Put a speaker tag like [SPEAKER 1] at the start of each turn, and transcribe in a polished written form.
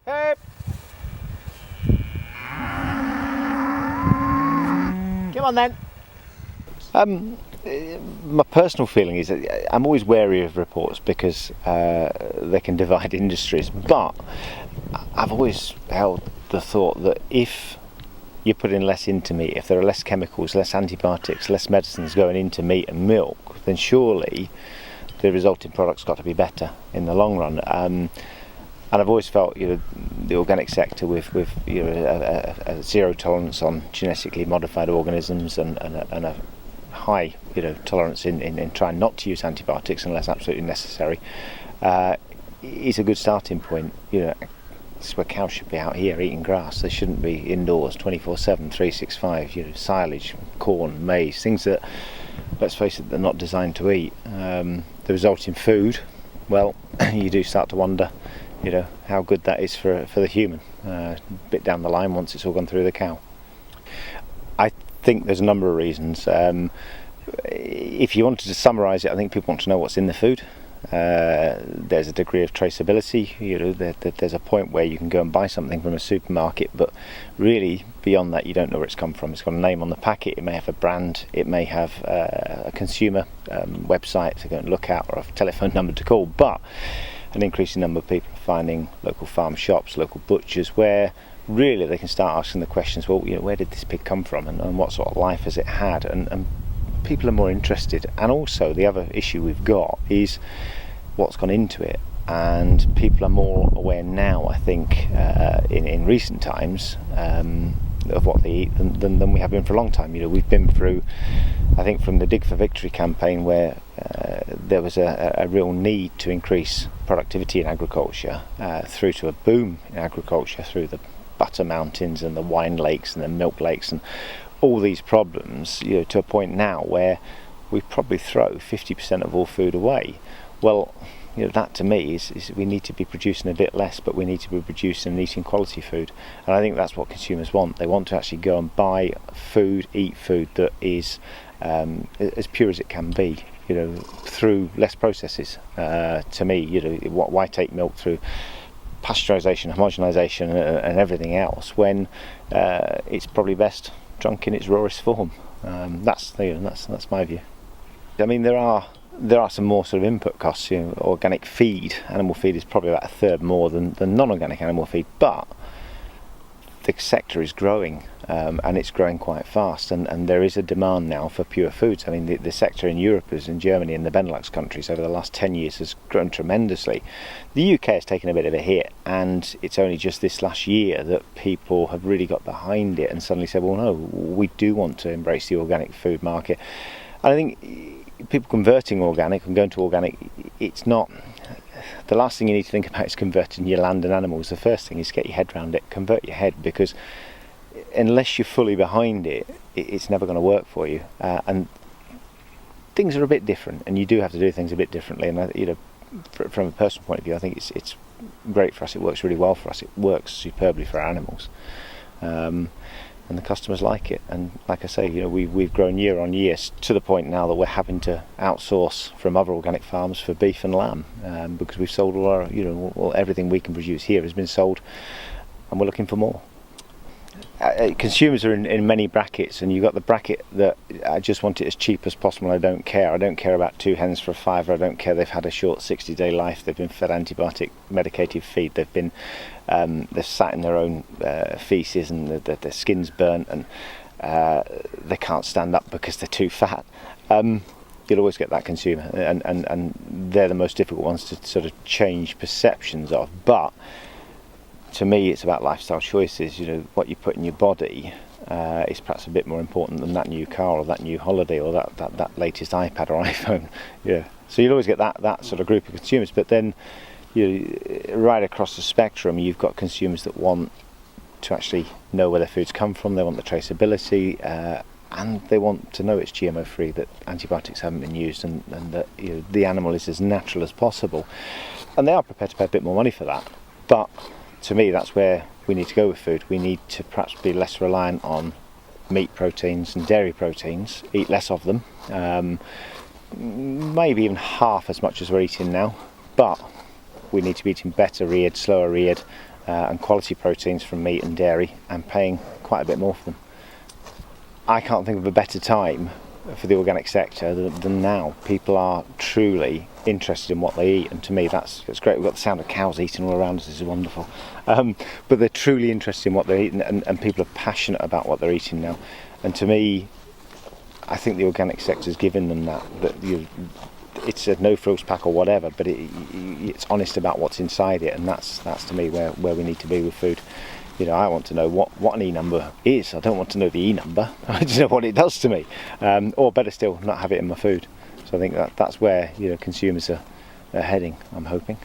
[SPEAKER 1] Hey. Come on then. My personal feeling is that I'm always wary of reports because they can divide industries, but I've always held the thought that if you put in less into meat, if there are less chemicals, less antibiotics, less medicines going into meat and milk, then surely the resulting product's got to be better in the long run. And I've always felt, the organic sector with a zero tolerance on genetically modified organisms and a high tolerance in trying not to use antibiotics unless absolutely necessary is a good starting point. It's where cows should be out here eating grass. They shouldn't be indoors 24/7, 365. Silage, corn, maize, things that, let's face it, they're not designed to eat. The resulting food, well, you do start to wonder, how good that is for the human. A bit down the line once it's all gone through the cow. I think there's a number of reasons. If you wanted to summarise it, I think people want to know what's in the food. There's a degree of traceability. There's a point where you can go and buy something from a supermarket, but really beyond that you don't know where it's come from. It's got a name on the packet, it may have a brand, it may have a consumer website to go and look at, or a telephone number to call, but an increasing number of people are finding local farm shops, local butchers, where really they can start asking the questions, well, where did this pig come from, and what sort of life has it had, and people are more interested. And also the other issue we've got is what's gone into it, and people are more aware now, I think, in recent times of what they eat than we have been for a long time. We've been through, I think, from the Dig for Victory campaign, where there was a real need to increase productivity in agriculture, through to a boom in agriculture, through the butter mountains and the wine lakes and the milk lakes and all these problems, to a point now where we probably throw 50% of all food away. Well, that to me is we need to be producing a bit less, but we need to be producing and eating quality food. And I think that's what consumers want. They want to actually go and buy food, eat food that is as pure as it can be, through less processes. To me, why take milk through pasteurisation, homogenisation and everything else when it's probably best drunk in its rawest form. That's my view. I mean, there are some more sort of input costs. Organic feed, animal feed, is probably about a third more than non-organic animal feed, but the sector is growing, and it's growing quite fast, and there is a demand now for pure foods. I mean, the sector in Europe, as in Germany and the Benelux countries, over the last 10 years has grown tremendously. The UK has taken a bit of a hit, and it's only just this last year that people have really got behind it and suddenly said, well, no, we do want to embrace the organic food market. And I think people converting organic and going to organic, it's not... The last thing you need to think about is converting your land and animals. The first thing is get your head around it, convert your head, because unless you're fully behind it, it's never going to work for you. And things are a bit different, and you do have to do things a bit differently. And from a personal point of view, I think it's great for us. It works really well for us. It works superbly for our animals, and the customers like it. And like I say, we've grown year on year to the point now that we're having to outsource from other organic farms for beef and lamb, because we've sold all our, everything we can produce here has been sold, and we're looking for more. Consumers are in many brackets, and you've got the bracket that I just want it as cheap as possible. I don't care about 2 hens for a £5. I don't care they've had a short 60-day life, they've been fed antibiotic medicated feed, they've sat in their own feces, and their skin's burnt, and they can't stand up because they're too fat. You'll always get that consumer, and they're the most difficult ones to sort of change perceptions of. But to me, it's about lifestyle choices. What you put in your body is perhaps a bit more important than that new car or that new holiday or that latest iPad or iPhone. So you'll always get that sort of group of consumers. But then, right across the spectrum, you've got consumers that want to actually know where their food's come from. They want the traceability, and they want to know it's GMO free, that antibiotics haven't been used, and that the animal is as natural as possible. And they are prepared to pay a bit more money for that. But to me, that's where we need to go with food. We need to perhaps be less reliant on meat proteins and dairy proteins, eat less of them, maybe even half as much as we're eating now, but we need to be eating better reared, slower reared, and quality proteins from meat and dairy, and paying quite a bit more for them. I can't think of a better time for the organic sector than now. People are truly interested in what they eat, and to me that's great. We've got the sound of cows eating all around us. This is wonderful. But they're truly interested in what they're eating, and people are passionate about what they're eating now. And to me, I think the organic sector's given them that it's a no frills pack or whatever, but it's honest about what's inside it, and that's to me where we need to be with food. You know, I want to know what an E number is. I don't want to know the E number. I just know what it does to me, or better still, not have it in my food. So I think that's where consumers are heading, I'm hoping.